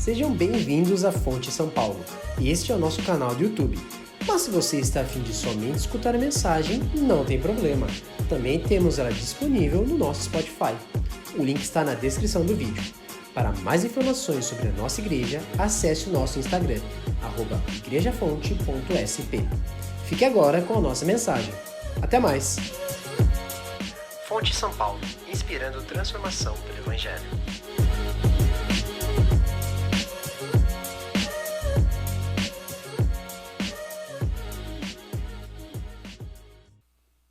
Sejam bem-vindos à Fonte São Paulo. Este é o nosso canal do YouTube. Mas se você está a fim de somente escutar a mensagem, não tem problema. Também temos ela disponível no nosso Spotify. O link está na descrição do vídeo. Para mais informações sobre a nossa igreja, acesse o nosso Instagram, @igrejafonte.sp. Fique agora com a nossa mensagem. Até mais! Fonte São Paulo, inspirando transformação pelo Evangelho.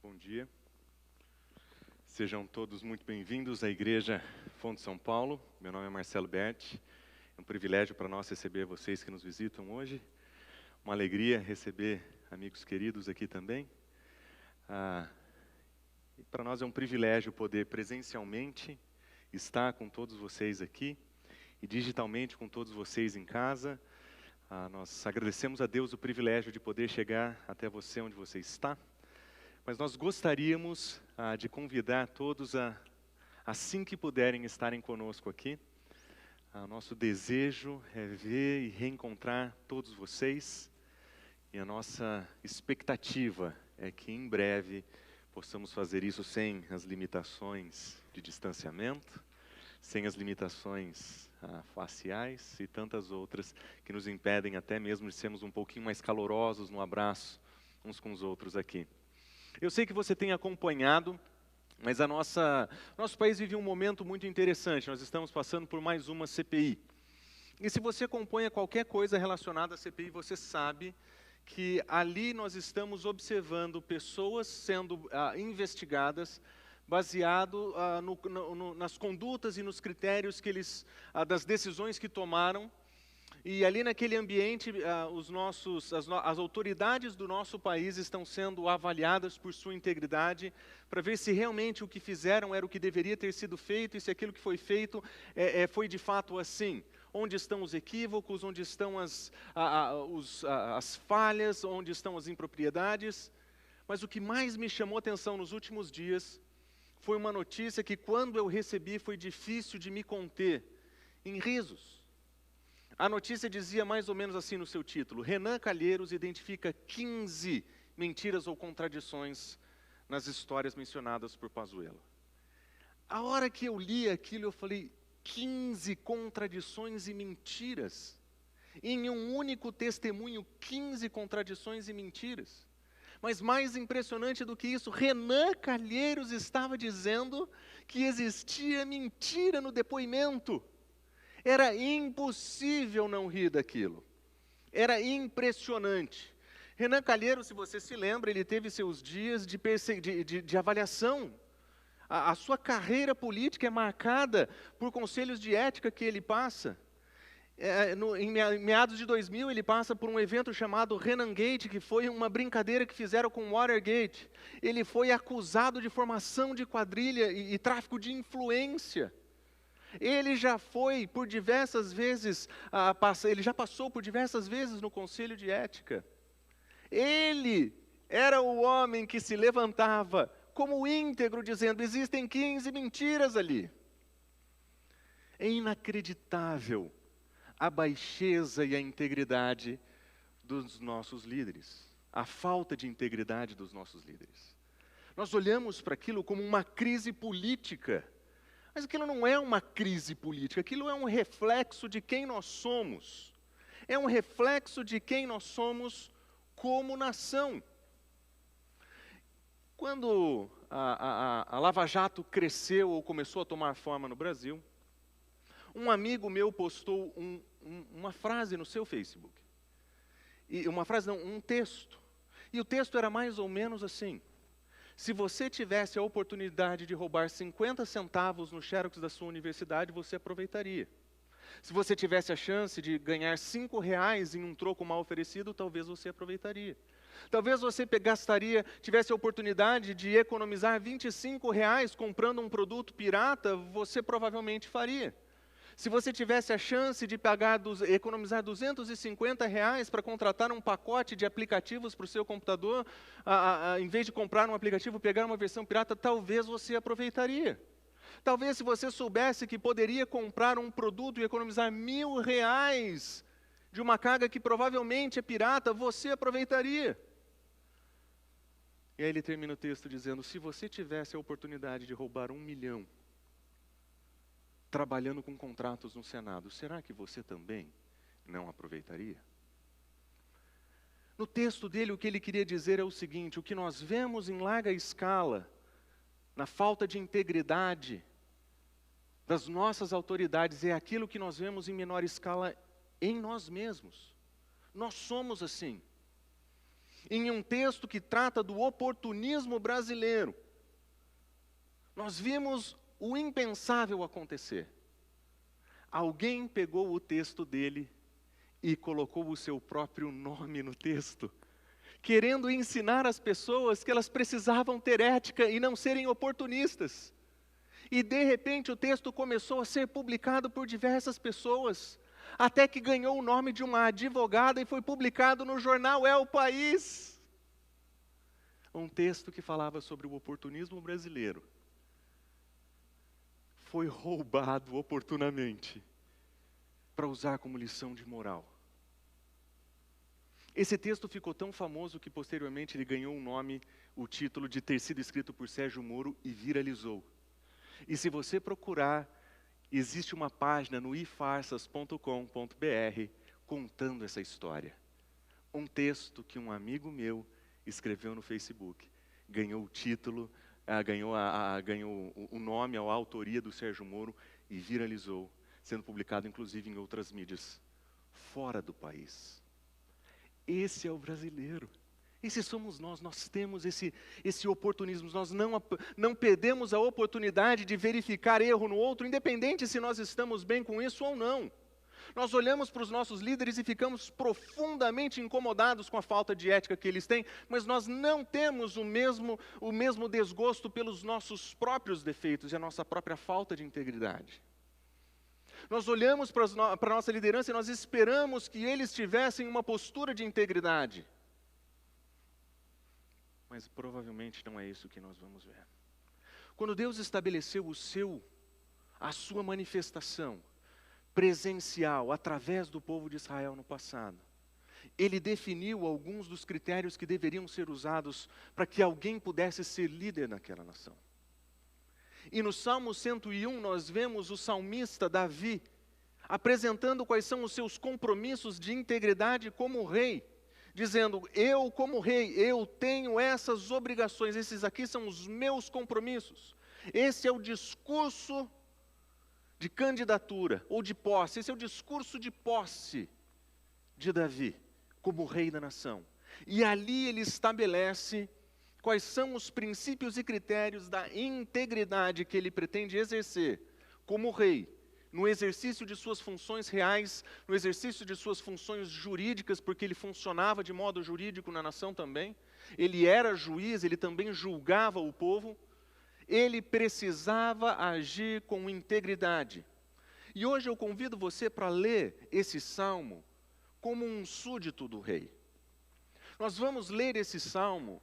Bom dia. Sejam todos muito bem-vindos à Igreja Fonte São Paulo. Meu nome é Marcelo Berti. É um privilégio para nós receber vocês que nos visitam hoje. Uma alegria receber amigos queridos aqui também. E para nós é um privilégio poder presencialmente estar com todos vocês aqui e digitalmente com todos vocês em casa. Nós agradecemos a Deus o privilégio de poder chegar até você onde você está. Mas nós gostaríamos de convidar todos assim que puderem estarem conosco aqui. Nosso desejo é ver e reencontrar todos vocês. E a nossa expectativa é que em breve possamos fazer isso sem as limitações de distanciamento, sem as limitações faciais e tantas outras que nos impedem até mesmo de sermos um pouquinho mais calorosos no abraço uns com os outros aqui. Eu sei que você tem acompanhado, mas nosso país vive um momento muito interessante. Nós estamos passando por mais uma CPI. E se você acompanha qualquer coisa relacionada à CPI, você sabe que ali nós estamos observando pessoas sendo investigadas baseado nas condutas e nos critérios das decisões que tomaram. E ali naquele ambiente, as autoridades do nosso país estão sendo avaliadas por sua integridade, para ver se realmente o que fizeram era o que deveria ter sido feito, e se aquilo que foi feito foi de fato assim. Onde estão os equívocos, onde estão as falhas, onde estão as impropriedades. Mas o que mais me chamou a atenção nos últimos dias foi uma notícia que, quando eu recebi, foi difícil de me conter em risos. A notícia dizia mais ou menos assim no seu título: Renan Calheiros identifica 15 mentiras ou contradições nas histórias mencionadas por Pazuello. A hora que eu li aquilo, eu falei: 15 contradições e mentiras. Em um único testemunho, 15 contradições e mentiras. Mas mais impressionante do que isso, Renan Calheiros estava dizendo que existia mentira no depoimento. Era impossível não rir daquilo. Era impressionante. Renan Calheiros, se você se lembra, ele teve seus dias de avaliação. A sua carreira política é marcada por conselhos de ética que ele passa. Em meados de 2000, ele passa por um evento chamado Renangate, que foi uma brincadeira que fizeram com Watergate. Ele foi acusado de formação de quadrilha e tráfico de influência. Ele já foi por diversas vezes, ele já passou por diversas vezes no conselho de ética. Ele era o homem que se levantava como íntegro, dizendo: existem 15 mentiras ali. É inacreditável a baixeza e a integridade dos nossos líderes, a falta de integridade dos nossos líderes. Nós olhamos para aquilo como uma crise política, mas aquilo não é uma crise política, aquilo é um reflexo de quem nós somos, é um reflexo de quem nós somos como nação. Quando a Lava Jato cresceu ou começou a tomar forma no Brasil, um amigo meu postou uma frase no seu Facebook. Um texto. E o texto era mais ou menos assim: se você tivesse a oportunidade de roubar 50 centavos no Xerox da sua universidade, você aproveitaria. Se você tivesse a chance de ganhar R$5 em um troco mal oferecido, talvez você aproveitaria. Talvez você tivesse a oportunidade de economizar R$25 comprando um produto pirata, você provavelmente faria. Se você tivesse a chance de economizar R$250 para contratar um pacote de aplicativos para o seu computador, em vez de comprar um aplicativo, pegar uma versão pirata, talvez você aproveitaria. Talvez se você soubesse que poderia comprar um produto e economizar R$ 1.000 de uma carga que provavelmente é pirata, você aproveitaria. E aí ele termina o texto dizendo, se você tivesse a oportunidade de roubar 1 milhão, trabalhando com contratos no Senado, será que você também não aproveitaria? No texto dele, o que ele queria dizer é o seguinte, o que nós vemos em larga escala, na falta de integridade das nossas autoridades, é aquilo que nós vemos em menor escala em nós mesmos. Nós somos assim. Em um texto que trata do oportunismo brasileiro, nós vimos o impensável acontecer. Alguém pegou o texto dele e colocou o seu próprio nome no texto, querendo ensinar as pessoas que elas precisavam ter ética e não serem oportunistas. E de repente o texto começou a ser publicado por diversas pessoas, até que ganhou o nome de uma advogada e foi publicado no jornal É o País. Um texto que falava sobre o oportunismo brasileiro foi roubado oportunamente para usar como lição de moral. Esse texto ficou tão famoso que posteriormente ele ganhou um nome, o título de ter sido escrito por Sérgio Moro e viralizou. E se você procurar, existe uma página no ifarsas.com.br contando essa história. Um texto que um amigo meu escreveu no Facebook, ganhou o título, ganhou o nome, a autoria do Sérgio Moro e viralizou, sendo publicado inclusive em outras mídias, fora do país. Esse é o brasileiro. Esse somos nós temos esse oportunismo, nós não perdemos a oportunidade de verificar erro no outro, independente se nós estamos bem com isso ou não. Nós olhamos para os nossos líderes e ficamos profundamente incomodados com a falta de ética que eles têm, mas nós não temos o mesmo desgosto pelos nossos próprios defeitos e a nossa própria falta de integridade. Nós olhamos para a nossa liderança e nós esperamos que eles tivessem uma postura de integridade. Mas provavelmente não é isso que nós vamos ver. Quando Deus estabeleceu a sua manifestação presencial através do povo de Israel no passado, Ele definiu alguns dos critérios que deveriam ser usados para que alguém pudesse ser líder naquela nação. E no Salmo 101 nós vemos o salmista Davi apresentando quais são os seus compromissos de integridade como rei, dizendo, eu como rei, eu tenho essas obrigações, esses aqui são os meus compromissos. Esse é o discurso de candidatura ou de posse, esse é o discurso de posse de Davi como rei da nação. E ali ele estabelece quais são os princípios e critérios da integridade que ele pretende exercer como rei, no exercício de suas funções reais, no exercício de suas funções jurídicas, porque ele funcionava de modo jurídico na nação também. Ele era juiz, ele também julgava o povo. Ele precisava agir com integridade. E hoje eu convido você para ler esse salmo como um súdito do rei. Nós vamos ler esse salmo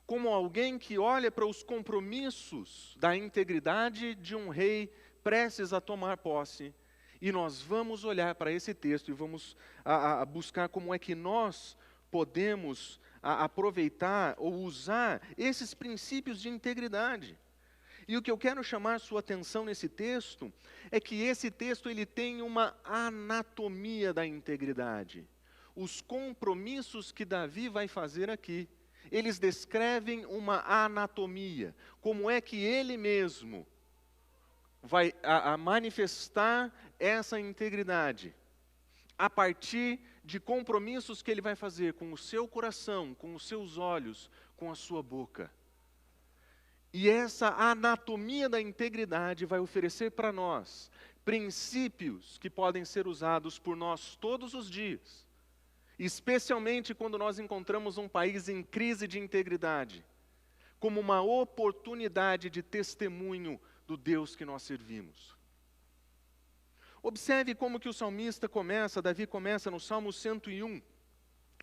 como alguém que olha para os compromissos da integridade de um rei prestes a tomar posse. E nós vamos olhar para esse texto e vamos buscar como é que nós podemos aproveitar ou usar esses princípios de integridade. E o que eu quero chamar sua atenção nesse texto é que esse texto ele tem uma anatomia da integridade. Os compromissos que Davi vai fazer aqui, eles descrevem uma anatomia, como é que ele mesmo vai manifestar essa integridade a partir de compromissos que ele vai fazer com o seu coração, com os seus olhos, com a sua boca. E essa anatomia da integridade vai oferecer para nós princípios que podem ser usados por nós todos os dias, especialmente quando nós encontramos um país em crise de integridade, como uma oportunidade de testemunho do Deus que nós servimos. Observe como que o salmista começa, Davi começa no Salmo 101.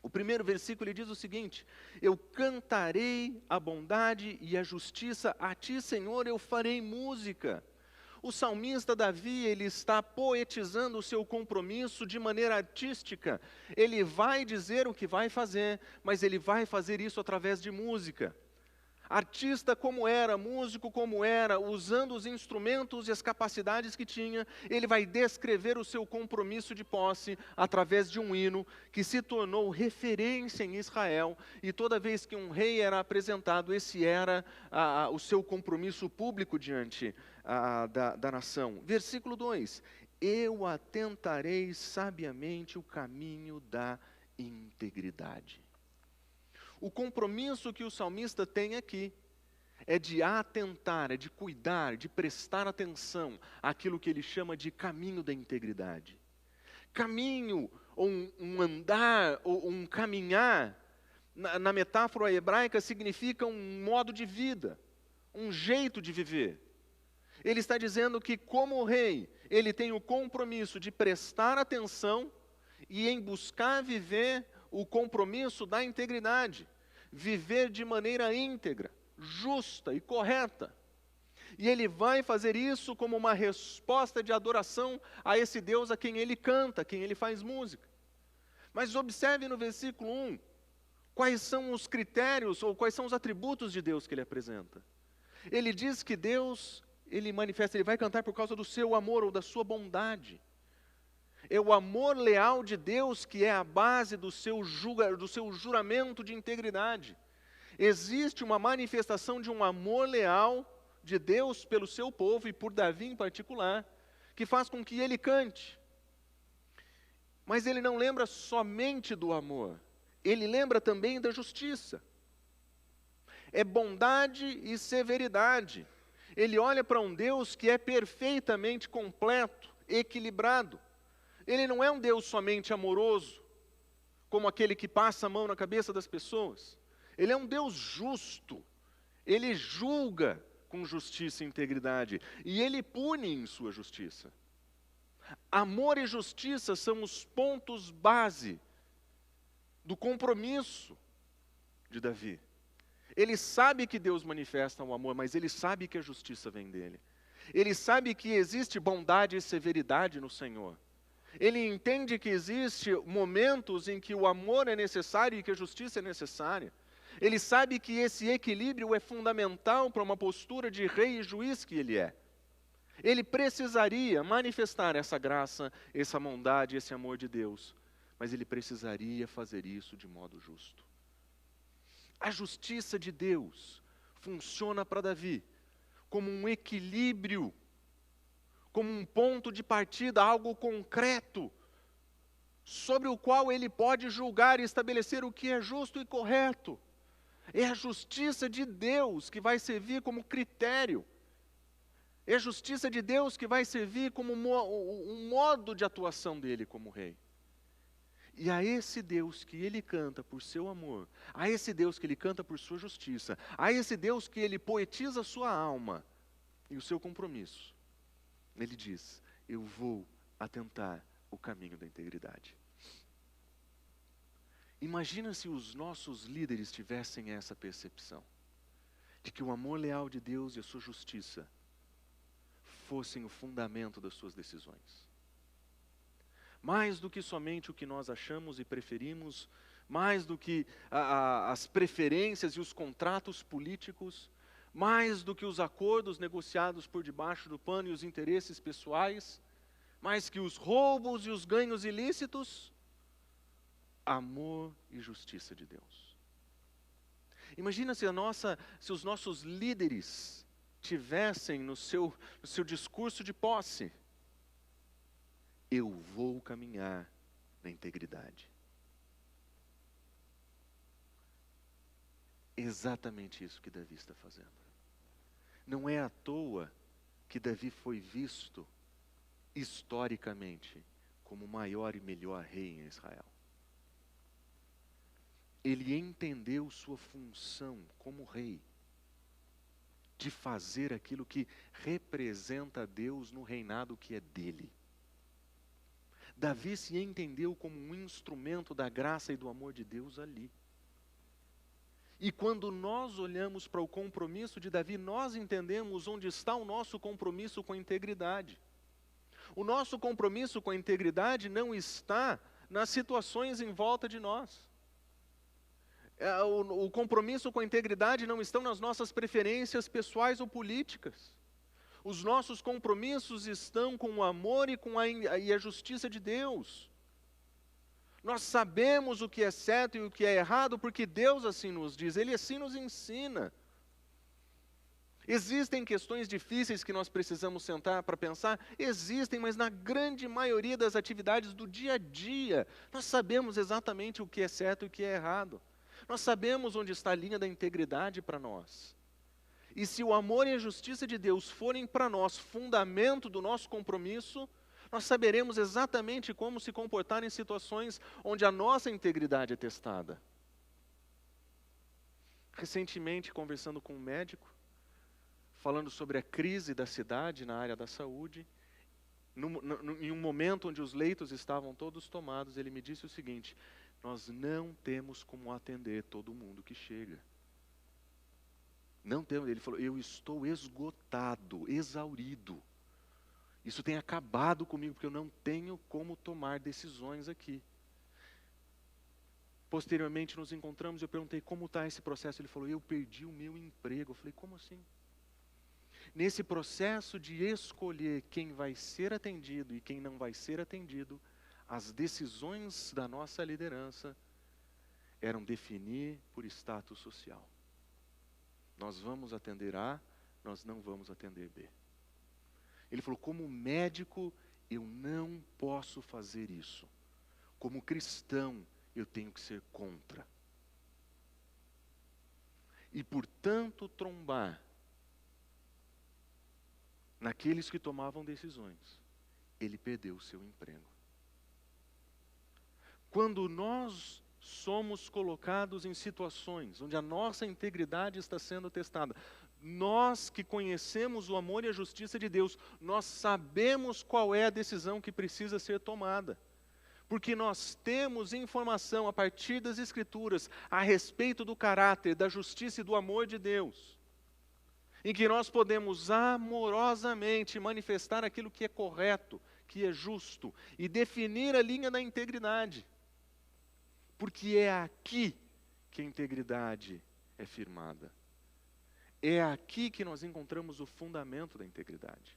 O primeiro versículo ele diz o seguinte: eu cantarei a bondade e a justiça, a ti, Senhor, eu farei música. O salmista Davi, ele está poetizando o seu compromisso de maneira artística. Ele vai dizer o que vai fazer, mas ele vai fazer isso através de música. Artista como era, músico como era, usando os instrumentos e as capacidades que tinha, ele vai descrever o seu compromisso de posse através de um hino que se tornou referência em Israel, e toda vez que um rei era apresentado, esse era o seu compromisso público diante da nação. Versículo 2: eu atentarei sabiamente o caminho da integridade. O compromisso que o salmista tem aqui é de atentar, é de cuidar, de prestar atenção àquilo que ele chama de caminho da integridade. Caminho, ou um andar, ou um caminhar, na metáfora hebraica, significa um modo de vida, um jeito de viver. Ele está dizendo que, como rei, ele tem o compromisso de prestar atenção e em buscar viver o compromisso da integridade, viver de maneira íntegra, justa e correta. E ele vai fazer isso como uma resposta de adoração a esse Deus a quem ele canta, a quem ele faz música. Mas observe no versículo 1, quais são os critérios ou quais são os atributos de Deus que ele apresenta. Ele diz que Deus, ele manifesta, ele vai cantar por causa do seu amor ou da sua bondade. É o amor leal de Deus que é a base do seu juramento de integridade. Existe uma manifestação de um amor leal de Deus pelo seu povo e por Davi em particular, que faz com que ele cante. Mas ele não lembra somente do amor, ele lembra também da justiça. É bondade e severidade. Ele olha para um Deus que é perfeitamente completo, equilibrado. Ele não é um Deus somente amoroso, como aquele que passa a mão na cabeça das pessoas. Ele é um Deus justo. Ele julga com justiça e integridade. E ele pune em sua justiça. Amor e justiça são os pontos base do compromisso de Davi. Ele sabe que Deus manifesta o amor, mas ele sabe que a justiça vem dele. Ele sabe que existe bondade e severidade no Senhor. Ele entende que existem momentos em que o amor é necessário e que a justiça é necessária. Ele sabe que esse equilíbrio é fundamental para uma postura de rei e juiz que ele é. Ele precisaria manifestar essa graça, essa bondade, esse amor de Deus, mas ele precisaria fazer isso de modo justo. A justiça de Deus funciona para Davi como um equilíbrio, como um ponto de partida, algo concreto, sobre o qual ele pode julgar e estabelecer o que é justo e correto. É a justiça de Deus que vai servir como critério. É a justiça de Deus que vai servir como um modo de atuação dele como rei. E a esse Deus que ele canta por seu amor, a esse Deus que ele canta por sua justiça, a esse Deus que ele poetiza a sua alma e o seu compromisso, ele diz: eu vou atentar o caminho da integridade. Imagina se os nossos líderes tivessem essa percepção, de que o amor leal de Deus e a sua justiça fossem o fundamento das suas decisões. Mais do que somente o que nós achamos e preferimos, mais do que as preferências e os contratos políticos, mais do que os acordos negociados por debaixo do pano e os interesses pessoais, mais que os roubos e os ganhos ilícitos, amor e justiça de Deus. Imagina se os nossos líderes tivessem no seu discurso de posse: eu vou caminhar na integridade. Exatamente isso que Davi está fazendo. Não é à toa que Davi foi visto historicamente como o maior e melhor rei em Israel. Ele entendeu sua função como rei, de fazer aquilo que representa a Deus no reinado que é dele. Davi se entendeu como um instrumento da graça e do amor de Deus ali. E quando nós olhamos para o compromisso de Davi, nós entendemos onde está o nosso compromisso com a integridade. O nosso compromisso com a integridade não está nas situações em volta de nós. O compromisso com a integridade não está nas nossas preferências pessoais ou políticas. Os nossos compromissos estão com o amor e a justiça de Deus. Nós sabemos o que é certo e o que é errado porque Deus assim nos diz, Ele assim nos ensina. Existem questões difíceis que nós precisamos sentar para pensar? Existem, mas na grande maioria das atividades do dia a dia, nós sabemos exatamente o que é certo e o que é errado. Nós sabemos onde está a linha da integridade para nós. E se o amor e a justiça de Deus forem para nós fundamento do nosso compromisso, nós saberemos exatamente como se comportar em situações onde a nossa integridade é testada. Recentemente, conversando com um médico, falando sobre a crise da cidade na área da saúde, em um momento onde os leitos estavam todos tomados, ele me disse o seguinte: nós não temos como atender todo mundo que chega. Não temos. Ele falou, eu estou esgotado, exaurido. Isso tem acabado comigo, porque eu não tenho como tomar decisões aqui. Posteriormente nos encontramos, eu perguntei como está esse processo. Ele falou, eu perdi o meu emprego. Eu falei, como assim? Nesse processo de escolher quem vai ser atendido e quem não vai ser atendido, as decisões da nossa liderança eram definir por status social. Nós vamos atender A, nós não vamos atender B. Ele falou, como médico, eu não posso fazer isso. Como cristão, eu tenho que ser contra. E, portanto, trombar naqueles que tomavam decisões, ele perdeu o seu emprego. Quando nós somos colocados em situações onde a nossa integridade está sendo testada, nós que conhecemos o amor e a justiça de Deus, nós sabemos qual é a decisão que precisa ser tomada. Porque nós temos informação a partir das Escrituras a respeito do caráter, da justiça e do amor de Deus, em que nós podemos amorosamente manifestar aquilo que é correto, que é justo, e definir a linha da integridade. Porque é aqui que a integridade é firmada. É aqui que nós encontramos o fundamento da integridade.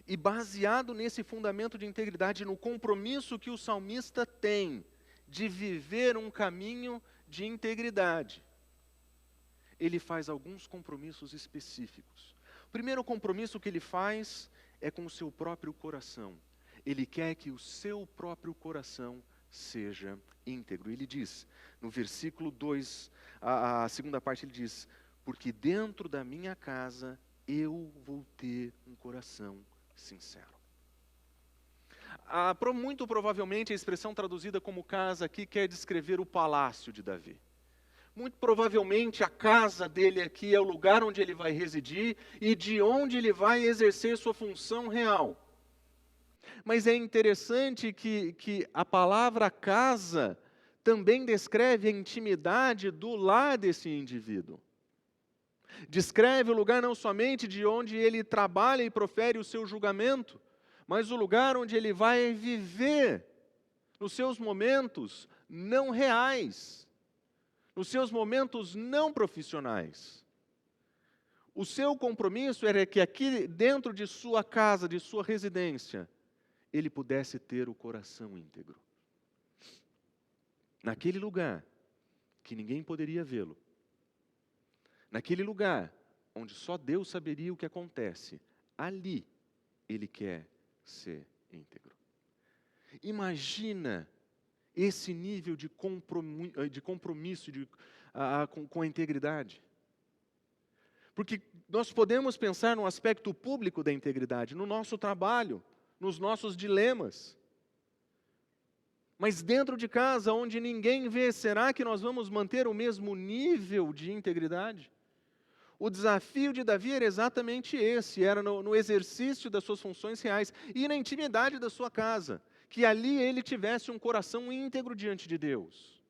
E baseado nesse fundamento de integridade, no compromisso que o salmista tem de viver um caminho de integridade, ele faz alguns compromissos específicos. O primeiro compromisso que ele faz é com o seu próprio coração. Ele quer que o seu próprio coração seja íntegro. Ele diz, no versículo 2, a segunda parte ele diz, porque dentro da minha casa eu vou ter um coração sincero. Muito provavelmente a expressão traduzida como casa aqui quer descrever o palácio de Davi. Muito provavelmente a casa dele aqui é o lugar onde ele vai residir e de onde ele vai exercer sua função real. Mas é interessante que a palavra casa também descreve a intimidade do lar desse indivíduo. Descreve o lugar não somente de onde ele trabalha e profere o seu julgamento, mas o lugar onde ele vai viver nos seus momentos não reais, nos seus momentos não profissionais. O seu compromisso era que aqui dentro de sua casa, de sua residência, ele pudesse ter o coração íntegro. Naquele lugar que ninguém poderia vê-lo, naquele lugar onde só Deus saberia o que acontece, ali ele quer ser íntegro. Imagina esse nível de compromisso com a integridade. Porque nós podemos pensar no aspecto público da integridade, no nosso trabalho, nos nossos dilemas. Mas dentro de casa, onde ninguém vê, será que nós vamos manter o mesmo nível de integridade? O desafio de Davi era exatamente esse, era no exercício das suas funções reais e na intimidade da sua casa, que ali ele tivesse um coração íntegro diante de Deus.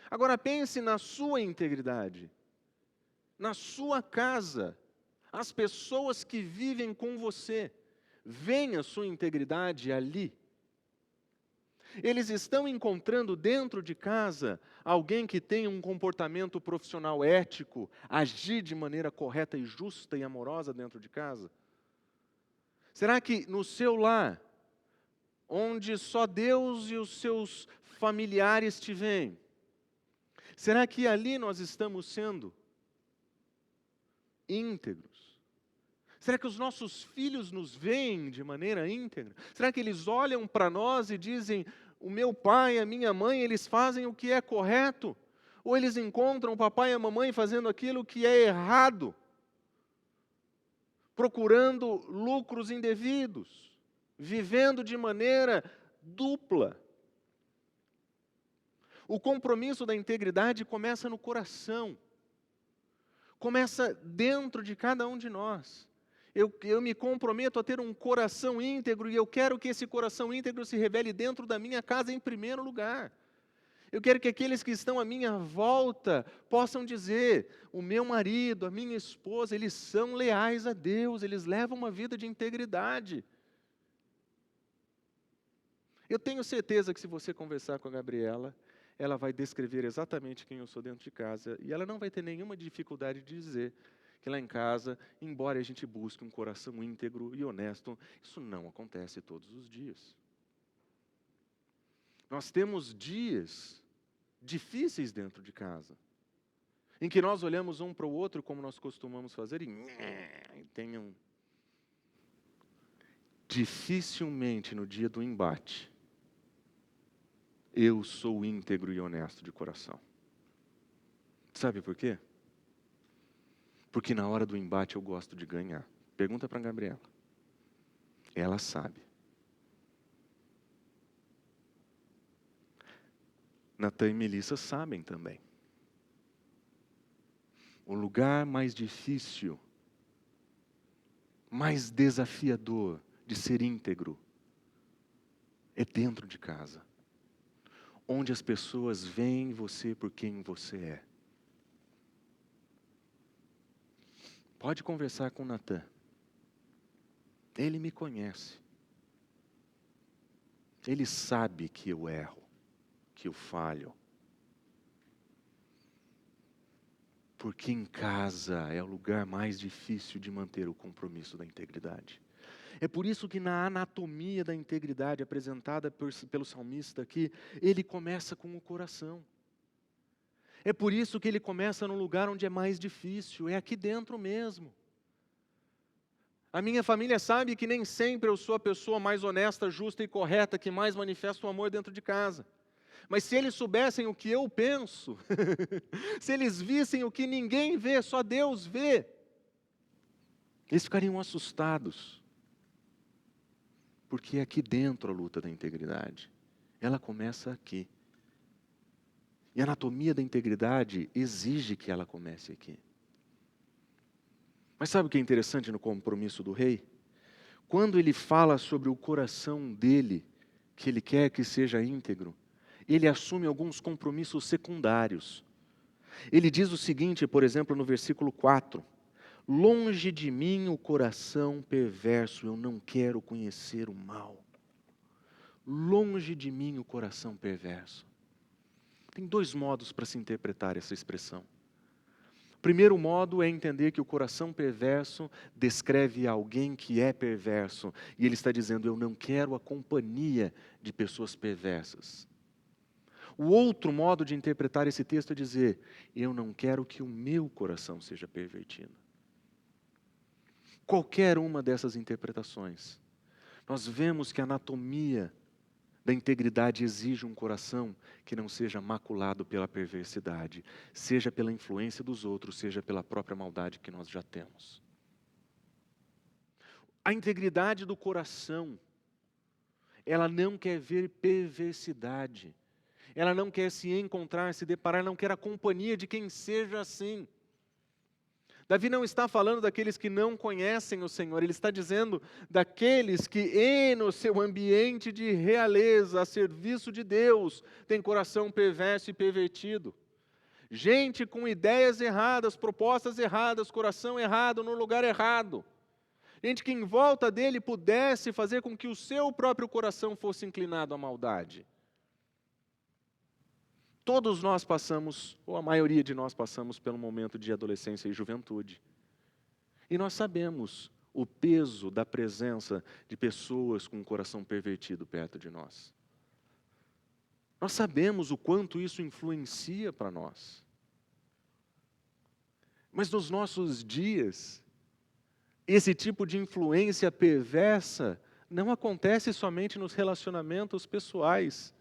Agora pense na sua integridade, na sua casa, as pessoas que vivem com você, veem a sua integridade ali. Eles estão encontrando dentro de casa alguém que tem um comportamento profissional ético, agir de maneira correta e justa e amorosa dentro de casa? Será que no seu lar, onde só Deus e os seus familiares te veem, será que ali nós estamos sendo íntegros? Será que os nossos filhos nos veem de maneira íntegra? Será que eles olham para nós e dizem, o meu pai, a minha mãe, eles fazem o que é correto? Ou eles encontram o papai e a mamãe fazendo aquilo que é errado? Procurando lucros indevidos, vivendo de maneira dupla. O compromisso da integridade começa no coração, começa dentro de cada um de nós. Eu me comprometo a ter um coração íntegro e eu quero que esse coração íntegro se revele dentro da minha casa em primeiro lugar. Eu quero que aqueles que estão à minha volta possam dizer, o meu marido, a minha esposa, eles são leais a Deus, eles levam uma vida de integridade. Eu tenho certeza que se você conversar com a Gabriela, ela vai descrever exatamente quem eu sou dentro de casa e ela não vai ter nenhuma dificuldade de dizer que lá em casa, embora a gente busque um coração íntegro e honesto, isso não acontece todos os dias. Nós temos dias difíceis dentro de casa, em que nós olhamos um para o outro como nós costumamos fazer e tenham. Dificilmente no dia do embate, eu sou íntegro e honesto de coração. Sabe por quê? Porque na hora do embate eu gosto de ganhar. Pergunta para a Gabriela. Ela sabe. Natan e Melissa sabem também. O lugar mais difícil, mais desafiador de ser íntegro é dentro de casa, onde as pessoas veem você por quem você é. Pode conversar com o Natan. Ele me conhece. Ele sabe que eu erro, que eu falho. Porque em casa é o lugar mais difícil de manter o compromisso da integridade. É por isso que na anatomia da integridade apresentada pelo salmista aqui, ele começa com o coração. É por isso que ele começa no lugar onde é mais difícil, é aqui dentro mesmo. A minha família sabe que nem sempre eu sou a pessoa mais honesta, justa e correta, que mais manifesta o amor dentro de casa. Mas se eles soubessem o que eu penso, se eles vissem o que ninguém vê, só Deus vê, eles ficariam assustados. Porque é aqui dentro a luta da integridade. Ela começa aqui. E a anatomia da integridade exige que ela comece aqui. Mas sabe o que é interessante no compromisso do rei? Quando ele fala sobre o coração dele, que ele quer que seja íntegro, ele assume alguns compromissos secundários. Ele diz o seguinte, por exemplo, no versículo 4. Longe de mim o coração perverso, eu não quero conhecer o mal. Longe de mim o coração perverso. Tem dois modos para se interpretar essa expressão. O primeiro modo é entender que o coração perverso descreve alguém que é perverso. E ele está dizendo, eu não quero a companhia de pessoas perversas. O outro modo de interpretar esse texto é dizer, eu não quero que o meu coração seja pervertido. Qualquer uma dessas interpretações, nós vemos que a anatomia da integridade exige um coração que não seja maculado pela perversidade, seja pela influência dos outros, seja pela própria maldade que nós já temos. A integridade do coração, ela não quer ver perversidade, ela não quer se encontrar, se deparar, não quer a companhia de quem seja assim. Davi não está falando daqueles que não conhecem o Senhor, ele está dizendo daqueles que no seu ambiente de realeza, a serviço de Deus, tem coração perverso e pervertido. Gente com ideias erradas, propostas erradas, coração errado, no lugar errado. Gente que em volta dele pudesse fazer com que o seu próprio coração fosse inclinado à maldade. Todos nós passamos, ou a maioria de nós passamos pelo momento de adolescência e juventude. E nós sabemos o peso da presença de pessoas com o coração pervertido perto de nós. Nós sabemos o quanto isso influencia para nós. Mas nos nossos dias, esse tipo de influência perversa não acontece somente nos relacionamentos pessoais.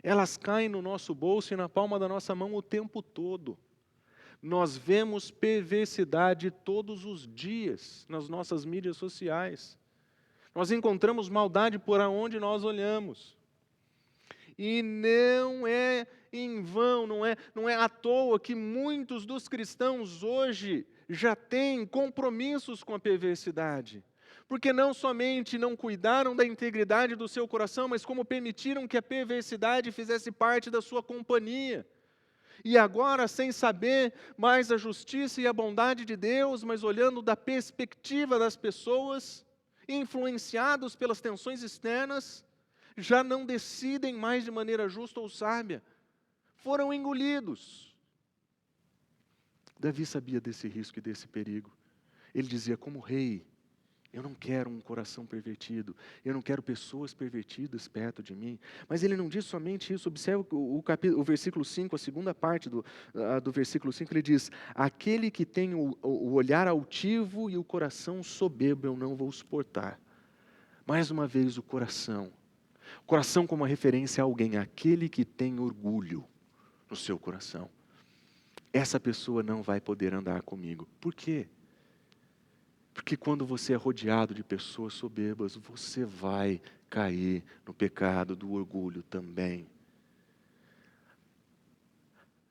Elas caem no nosso bolso e na palma da nossa mão o tempo todo. Nós vemos perversidade todos os dias nas nossas mídias sociais. Nós encontramos maldade por onde nós olhamos. E não é em vão, não é à toa que muitos dos cristãos hoje já têm compromissos com a perversidade. Porque não somente não cuidaram da integridade do seu coração, mas como permitiram que a perversidade fizesse parte da sua companhia. E agora, sem saber mais a justiça e a bondade de Deus, mas olhando da perspectiva das pessoas, influenciados pelas tensões externas, já não decidem mais de maneira justa ou sábia. Foram engolidos. Davi sabia desse risco e desse perigo. Ele dizia, como rei, eu não quero um coração pervertido, eu não quero pessoas pervertidas perto de mim. Mas ele não diz somente isso, observe o versículo 5, a segunda parte do versículo 5, ele diz, aquele que tem o olhar altivo e o coração soberbo eu não vou suportar. Mais uma vez o coração como uma referência a alguém, aquele que tem orgulho no seu coração. Essa pessoa não vai poder andar comigo. Por quê? Porque quando você é rodeado de pessoas soberbas, você vai cair no pecado do orgulho também.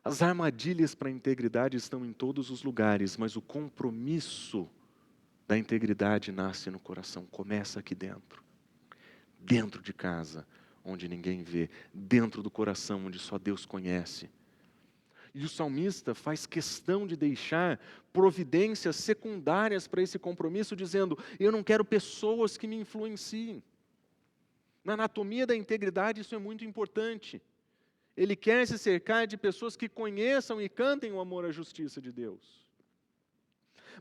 As armadilhas para a integridade estão em todos os lugares, mas o compromisso da integridade nasce no coração, começa aqui dentro. Dentro de casa, onde ninguém vê, dentro do coração, onde só Deus conhece. E o salmista faz questão de deixar providências secundárias para esse compromisso, dizendo, eu não quero pessoas que me influenciem. Na anatomia da integridade isso é muito importante. Ele quer se cercar de pessoas que conheçam e cantem o amor à justiça de Deus.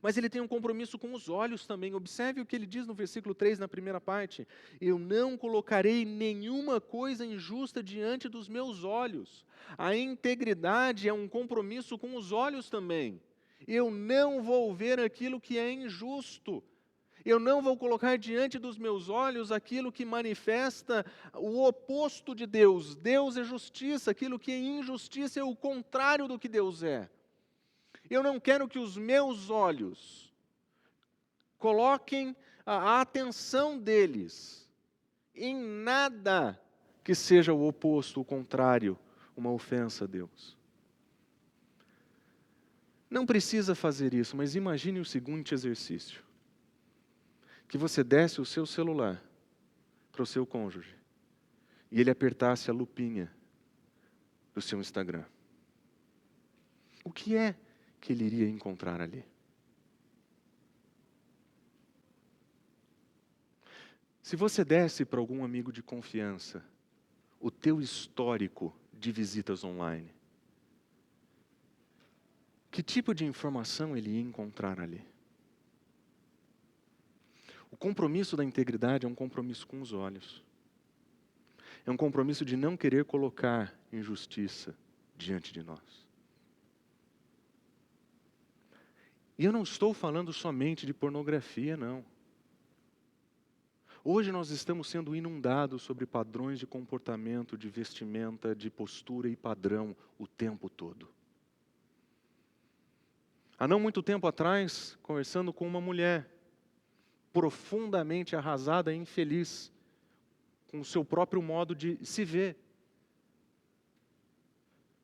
Mas ele tem um compromisso com os olhos também. Observe o que ele diz no versículo 3, na primeira parte. Eu não colocarei nenhuma coisa injusta diante dos meus olhos. A integridade é um compromisso com os olhos também. Eu não vou ver aquilo que é injusto. Eu não vou colocar diante dos meus olhos aquilo que manifesta o oposto de Deus. Deus é justiça, aquilo que é injustiça é o contrário do que Deus é. Eu não quero que os meus olhos coloquem a atenção deles em nada que seja o oposto, o contrário, uma ofensa a Deus. Não precisa fazer isso, mas imagine o seguinte exercício. Que você desse o seu celular para o seu cônjuge e ele apertasse a lupinha do seu Instagram. O que é que ele iria encontrar ali? Se você desse para algum amigo de confiança o teu histórico de visitas online, que tipo de informação ele ia encontrar ali? O compromisso da integridade é um compromisso com os olhos. É um compromisso de não querer colocar injustiça diante de nós. E eu não estou falando somente de pornografia, não. Hoje nós estamos sendo inundados sobre padrões de comportamento, de vestimenta, de postura e padrão o tempo todo. Há não muito tempo atrás, conversando com uma mulher profundamente arrasada e infeliz com o seu próprio modo de se ver.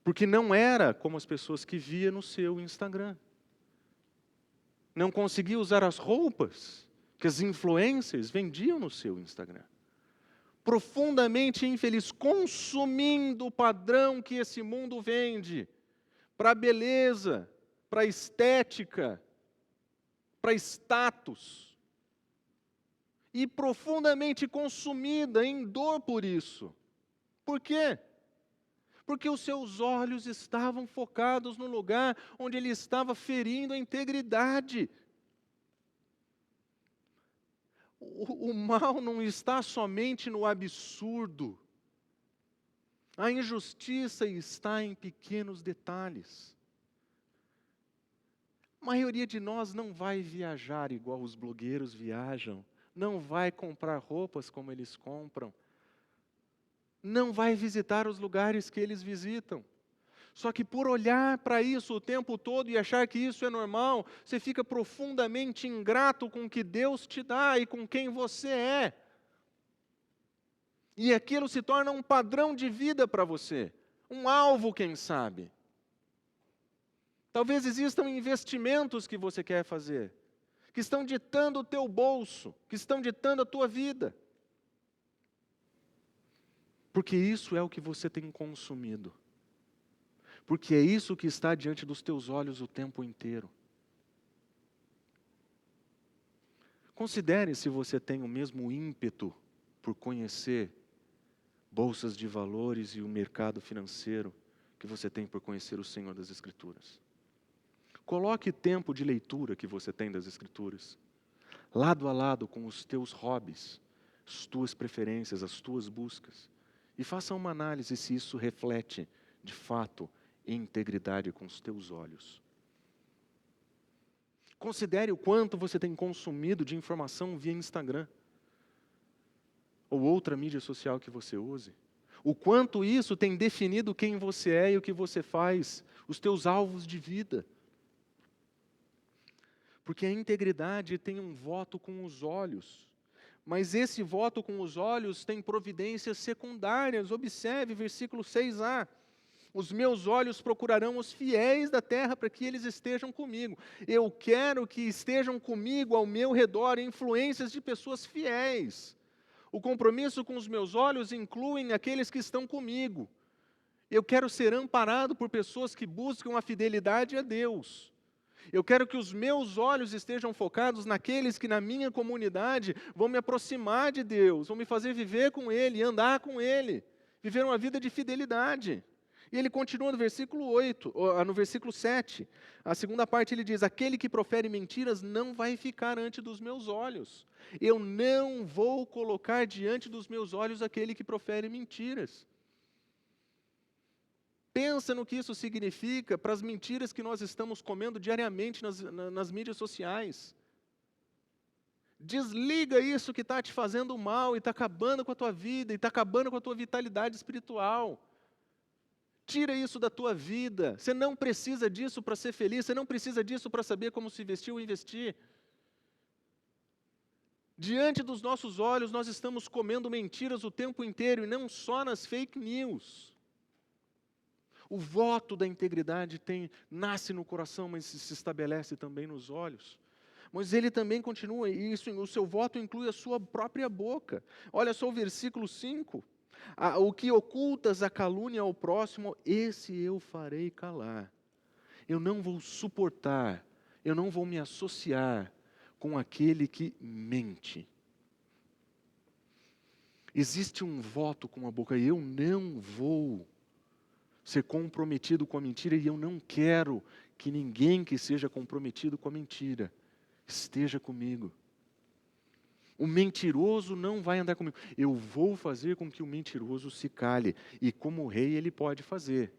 Porque não era como as pessoas que via no seu Instagram. Não conseguia usar as roupas que as influencers vendiam no seu Instagram. Profundamente infeliz, consumindo o padrão que esse mundo vende, para beleza, para estética, para status. E profundamente consumida em dor por isso. Por quê? Porque os seus olhos estavam focados no lugar onde ele estava ferindo a integridade. O mal não está somente no absurdo. A injustiça está em pequenos detalhes. A maioria de nós não vai viajar igual os blogueiros viajam, não vai comprar roupas como eles compram, não vai visitar os lugares que eles visitam. Só que por olhar para isso o tempo todo e achar que isso é normal, você fica profundamente ingrato com o que Deus te dá e com quem você é. E aquilo se torna um padrão de vida para você, um alvo, quem sabe. Talvez existam investimentos que você quer fazer, que estão ditando o teu bolso, que estão ditando a tua vida. Porque isso é o que você tem consumido. Porque é isso que está diante dos teus olhos o tempo inteiro. Considere se você tem o mesmo ímpeto por conhecer bolsas de valores e o mercado financeiro que você tem por conhecer o Senhor das Escrituras. Coloque tempo de leitura que você tem das Escrituras, lado a lado com os teus hobbies, as tuas preferências, as tuas buscas, e faça uma análise se isso reflete, de fato, integridade com os teus olhos. Considere o quanto você tem consumido de informação via Instagram, ou outra mídia social que você use. O quanto isso tem definido quem você é e o que você faz, os teus alvos de vida. Porque a integridade tem um voto com os olhos. Mas esse voto com os olhos tem providências secundárias. Observe versículo 6a. Os meus olhos procurarão os fiéis da terra para que eles estejam comigo. Eu quero que estejam comigo ao meu redor influências de pessoas fiéis. O compromisso com os meus olhos inclui aqueles que estão comigo. Eu quero ser amparado por pessoas que buscam a fidelidade a Deus. Eu quero que os meus olhos estejam focados naqueles que na minha comunidade vão me aproximar de Deus, vão me fazer viver com Ele, andar com Ele, viver uma vida de fidelidade. E ele continua no versículo 8, no versículo 7. A segunda parte ele diz: aquele que profere mentiras não vai ficar ante dos meus olhos. Eu não vou colocar diante dos meus olhos aquele que profere mentiras. Pensa no que isso significa para as mentiras que nós estamos comendo diariamente nas mídias sociais. Desliga isso que está te fazendo mal e está acabando com a tua vida, e está acabando com a tua vitalidade espiritual. Tira isso da tua vida. Você não precisa disso para ser feliz, você não precisa disso para saber como se vestir ou investir. Diante dos nossos olhos, nós estamos comendo mentiras o tempo inteiro, e não só nas fake news. O voto da integridade nasce no coração, mas se estabelece também nos olhos. Mas ele também continua, e o seu voto inclui a sua própria boca. Olha só o versículo 5. O que ocultas a calúnia ao próximo, esse eu farei calar. Eu não vou suportar, eu não vou me associar com aquele que mente. Existe um voto com a boca, eu não vou ser comprometido com a mentira, e eu não quero que ninguém que seja comprometido com a mentira esteja comigo. O mentiroso não vai andar comigo. Eu vou fazer com que o mentiroso se cale. E como rei ele pode fazer.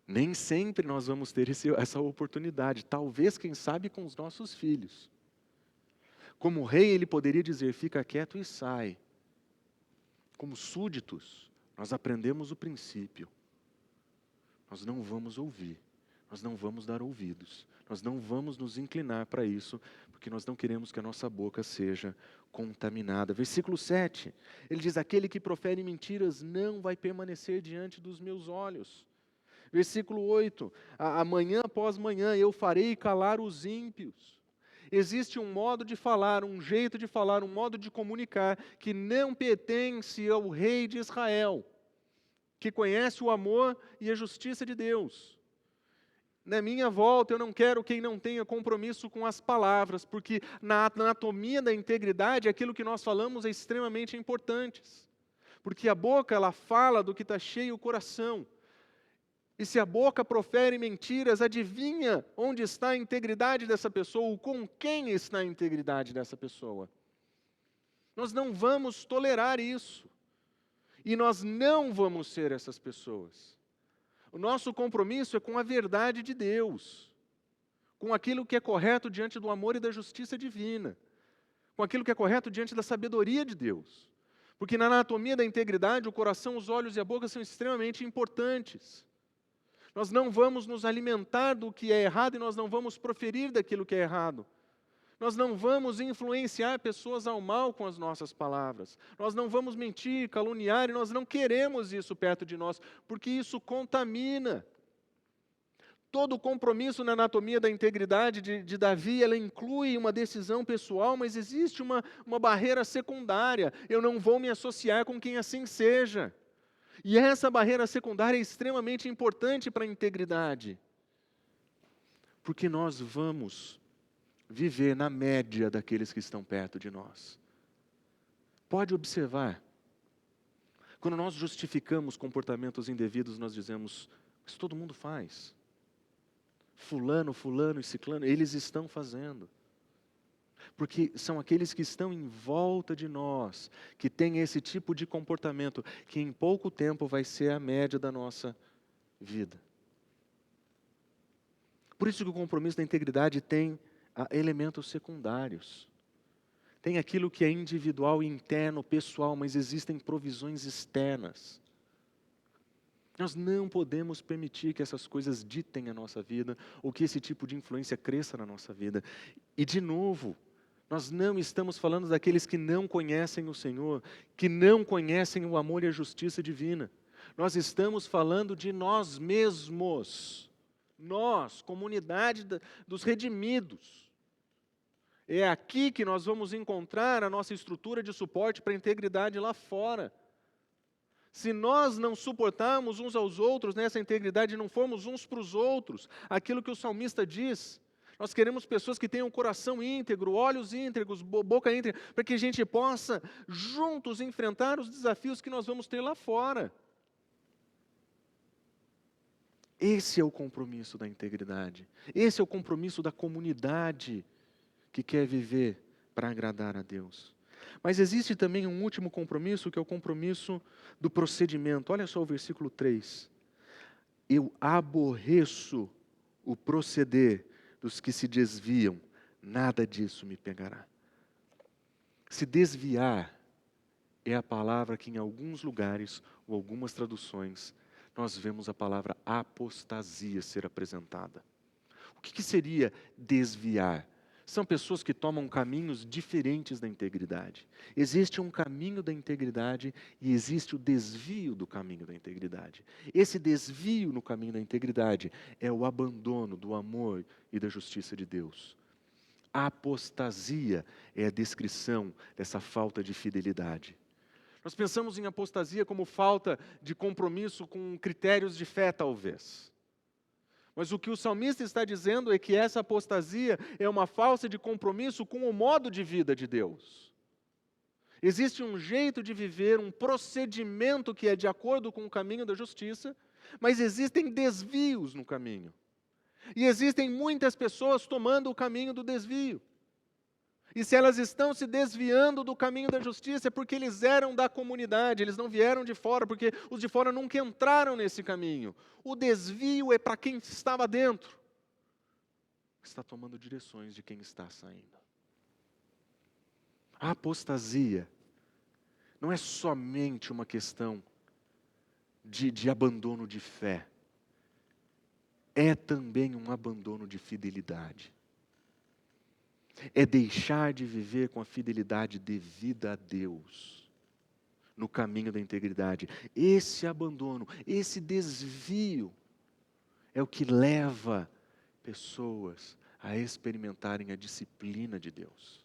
Nem sempre nós vamos ter essa oportunidade. Talvez, quem sabe, com os nossos filhos. Como rei ele poderia dizer: fica quieto e sai. Como súditos, nós aprendemos o princípio. Nós não vamos ouvir. Nós não vamos dar ouvidos. Nós não vamos nos inclinar para isso, porque nós não queremos que a nossa boca seja contaminada. Versículo 7, ele diz: aquele que profere mentiras não vai permanecer diante dos meus olhos. Versículo 8, amanhã após manhã eu farei calar os ímpios. Existe um modo de falar, um jeito de falar, um modo de comunicar que não pertence ao rei de Israel, que conhece o amor e a justiça de Deus. Na minha volta, eu não quero quem não tenha compromisso com as palavras, porque na anatomia da integridade, aquilo que nós falamos é extremamente importante. Porque a boca, ela fala do que está cheio o coração. E se a boca profere mentiras, adivinha onde está a integridade dessa pessoa, ou com quem está a integridade dessa pessoa. Nós não vamos tolerar isso. E nós não vamos ser essas pessoas. O nosso compromisso é com a verdade de Deus, com aquilo que é correto diante do amor e da justiça divina, com aquilo que é correto diante da sabedoria de Deus. Porque na anatomia da integridade, o coração, os olhos e a boca são extremamente importantes. Nós não vamos nos alimentar do que é errado e nós não vamos proferir daquilo que é errado. Nós não vamos influenciar pessoas ao mal com as nossas palavras. Nós não vamos mentir, caluniar, e nós não queremos isso perto de nós, porque isso contamina. Todo o compromisso na anatomia da integridade de Davi, ela inclui uma decisão pessoal, mas existe uma barreira secundária. Eu não vou me associar com quem assim seja. E essa barreira secundária é extremamente importante para a integridade. Porque nós vamos viver na média daqueles que estão perto de nós. Pode observar. Quando nós justificamos comportamentos indevidos, nós dizemos, isso todo mundo faz. Fulano e ciclano, eles estão fazendo. Porque são aqueles que estão em volta de nós, que têm esse tipo de comportamento, que em pouco tempo vai ser a média da nossa vida. Por isso que o compromisso da integridade tem elementos secundários. Tem aquilo que é individual, interno, pessoal, mas existem provisões externas. Nós não podemos permitir que essas coisas ditem a nossa vida, ou que esse tipo de influência cresça na nossa vida. E de novo, nós não estamos falando daqueles que não conhecem o Senhor, que não conhecem o amor e a justiça divina. Nós estamos falando de nós mesmos, nós, comunidade dos redimidos. É aqui que nós vamos encontrar a nossa estrutura de suporte para a integridade lá fora. Se nós não suportarmos uns aos outros nessa integridade, não formos uns para os outros, aquilo que o salmista diz, nós queremos pessoas que tenham coração íntegro, olhos íntegros, boca íntegra, para que a gente possa juntos enfrentar os desafios que nós vamos ter lá fora. Esse é o compromisso da integridade. Esse é o compromisso da comunidade que quer viver para agradar a Deus. Mas existe também um último compromisso, que é o compromisso do procedimento. Olha só o versículo 3. Eu aborreço o proceder dos que se desviam, nada disso me pegará. Se desviar é a palavra que em alguns lugares, ou algumas traduções, nós vemos a palavra apostasia ser apresentada. O que seria desviar? São pessoas que tomam caminhos diferentes da integridade. Existe um caminho da integridade e existe o desvio do caminho da integridade. Esse desvio no caminho da integridade é o abandono do amor e da justiça de Deus. A apostasia é a descrição dessa falta de fidelidade. Nós pensamos em apostasia como falta de compromisso com critérios de fé, talvez. Mas o que o salmista está dizendo é que essa apostasia é uma falta de compromisso com o modo de vida de Deus. Existe um jeito de viver, um procedimento que é de acordo com o caminho da justiça, mas existem desvios no caminho. E existem muitas pessoas tomando o caminho do desvio. E se elas estão se desviando do caminho da justiça, é porque eles eram da comunidade, eles não vieram de fora, porque os de fora nunca entraram nesse caminho. O desvio é para quem estava dentro, está tomando direções de quem está saindo. A apostasia não é somente uma questão de abandono de fé, é também um abandono de fidelidade. É deixar de viver com a fidelidade devida a Deus, no caminho da integridade. Esse abandono, esse desvio, é o que leva pessoas a experimentarem a disciplina de Deus.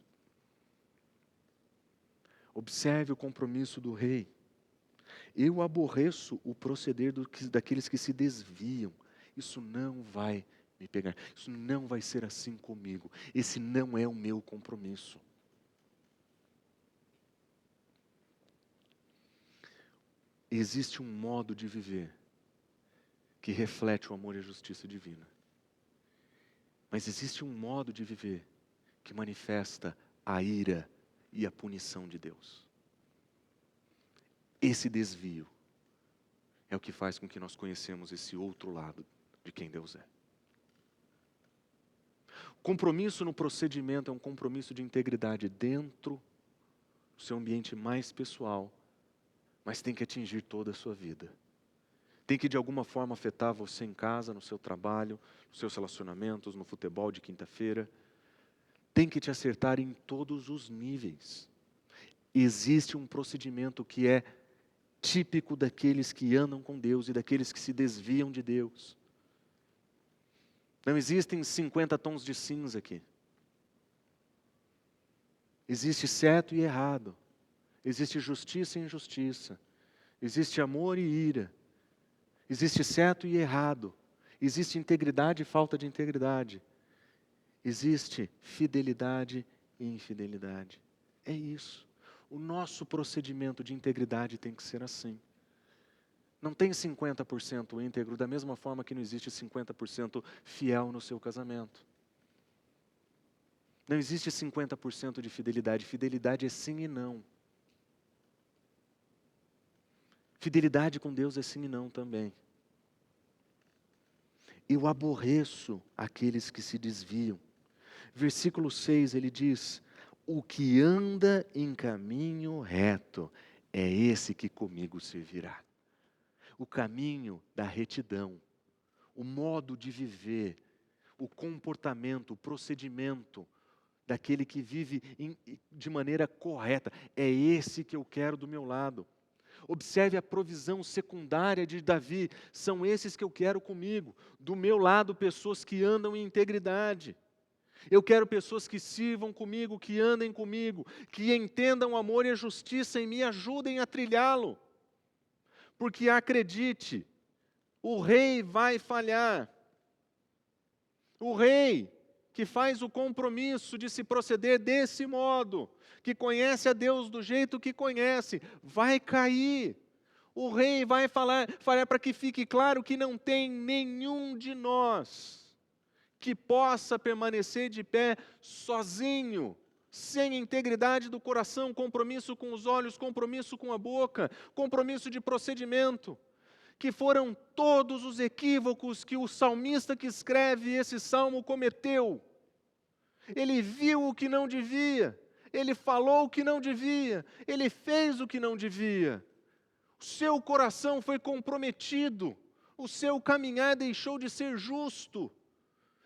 Observe o compromisso do rei. Eu aborreço o proceder daqueles que se desviam. Isso não vai me pegar. Isso não vai ser assim comigo. Esse não é o meu compromisso. Existe um modo de viver que reflete o amor e a justiça divina. Mas existe um modo de viver que manifesta a ira e a punição de Deus. Esse desvio é o que faz com que nós conhecemos esse outro lado de quem Deus é. Compromisso no procedimento é um compromisso de integridade dentro do seu ambiente mais pessoal, mas tem que atingir toda a sua vida. Tem que de alguma forma afetar você em casa, no seu trabalho, nos seus relacionamentos, no futebol de quinta-feira. Tem que te acertar em todos os níveis. Existe um procedimento que é típico daqueles que andam com Deus e daqueles que se desviam de Deus. Não existem 50 tons de cinza aqui. Existe certo e errado. Existe justiça e injustiça. Existe amor e ira. Existe certo e errado. Existe integridade e falta de integridade. Existe fidelidade e infidelidade. É isso. O nosso procedimento de integridade tem que ser assim. Não tem 50% íntegro, da mesma forma que não existe 50% fiel no seu casamento. Não existe 50% de fidelidade. Fidelidade é sim e não. Fidelidade com Deus é sim e não também. Eu aborreço aqueles que se desviam. Versículo 6, ele diz: o que anda em caminho reto, é esse que comigo servirá. O caminho da retidão, o modo de viver, o comportamento, o procedimento daquele que vive de maneira correta, é esse que eu quero do meu lado. Observe a provisão secundária de Davi, são esses que eu quero comigo, do meu lado pessoas que andam em integridade. Eu quero pessoas que sirvam comigo, que andem comigo, que entendam o amor e a justiça e me ajudem a trilhá-lo. Porque acredite, o rei vai falhar. O rei que faz o compromisso de se proceder desse modo, que conhece a Deus do jeito que conhece, vai cair. O rei vai falhar para que fique claro que não tem nenhum de nós que possa permanecer de pé sozinho, sem integridade do coração, compromisso com os olhos, compromisso com a boca, compromisso de procedimento, que foram todos os equívocos que o salmista que escreve esse salmo cometeu. Ele viu o que não devia, ele falou o que não devia, ele fez o que não devia. O seu coração foi comprometido, o seu caminhar deixou de ser justo.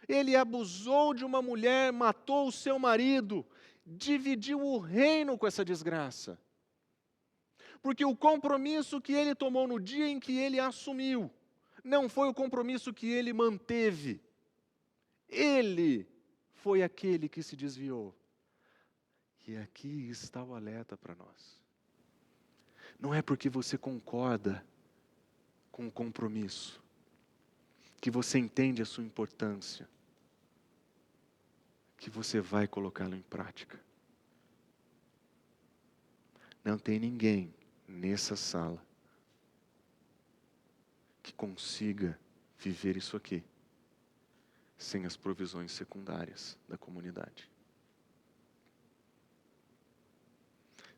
Ele abusou de uma mulher, matou o seu marido, dividiu o reino com essa desgraça. Porque o compromisso que ele tomou no dia em que ele assumiu, não foi o compromisso que ele manteve. Ele foi aquele que se desviou. E aqui está o alerta para nós. Não é porque você concorda com o compromisso, que você entende a sua importância, que você vai colocá-lo em prática. Não tem ninguém nessa sala que consiga viver isso aqui sem as provisões secundárias da comunidade.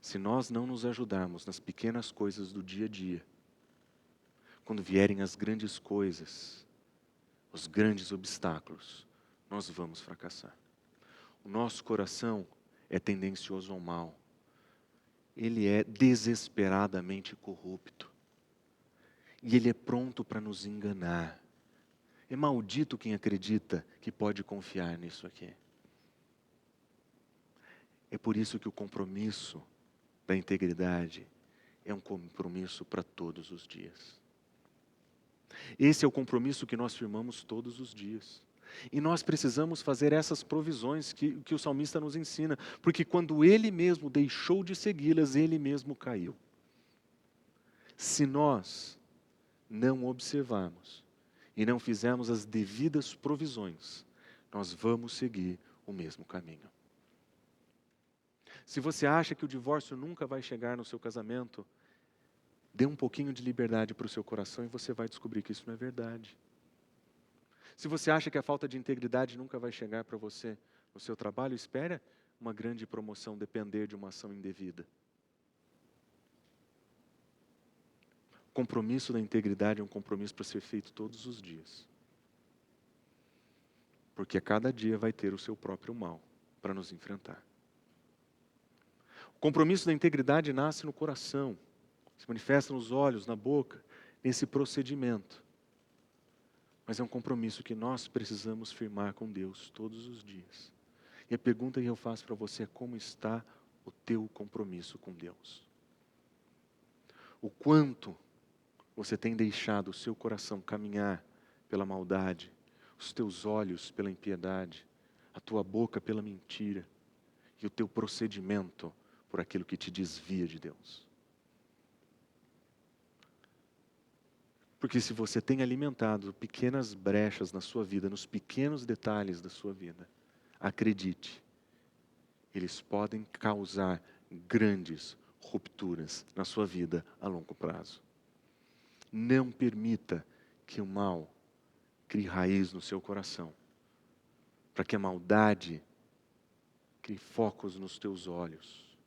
Se nós não nos ajudarmos nas pequenas coisas do dia a dia, quando vierem as grandes coisas, os grandes obstáculos, nós vamos fracassar. O nosso coração é tendencioso ao mal. Ele é desesperadamente corrupto. E ele é pronto para nos enganar. É maldito quem acredita que pode confiar nisso aqui. É por isso que o compromisso da integridade é um compromisso para todos os dias. Esse é o compromisso que nós firmamos todos os dias. E nós precisamos fazer essas provisões que o salmista nos ensina, porque quando ele mesmo deixou de segui-las, ele mesmo caiu. Se nós não observarmos e não fizermos as devidas provisões, nós vamos seguir o mesmo caminho. Se você acha que o divórcio nunca vai chegar no seu casamento, dê um pouquinho de liberdade para o seu coração e você vai descobrir que isso não é verdade. Se você acha que a falta de integridade nunca vai chegar para você no seu trabalho, espere uma grande promoção depender de uma ação indevida. O compromisso da integridade é um compromisso para ser feito todos os dias. Porque a cada dia vai ter o seu próprio mal para nos enfrentar. O compromisso da integridade nasce no coração, se manifesta nos olhos, na boca, nesse procedimento. Mas é um compromisso que nós precisamos firmar com Deus todos os dias. E a pergunta que eu faço para você é: como está o teu compromisso com Deus? O quanto você tem deixado o seu coração caminhar pela maldade, os teus olhos pela impiedade, a tua boca pela mentira e o teu procedimento por aquilo que te desvia de Deus? Porque se você tem alimentado pequenas brechas na sua vida, nos pequenos detalhes da sua vida, acredite, eles podem causar grandes rupturas na sua vida a longo prazo. Não permita que o mal crie raiz no seu coração, para que a maldade crie focos nos teus olhos,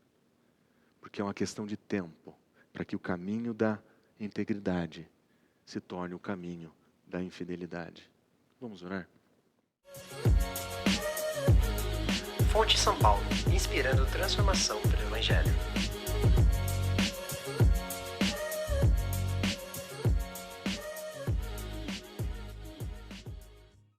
porque é uma questão de tempo, para que o caminho da integridade se torne o caminho da infidelidade. Vamos orar? Fonte São Paulo, inspirando transformação pelo Evangelho.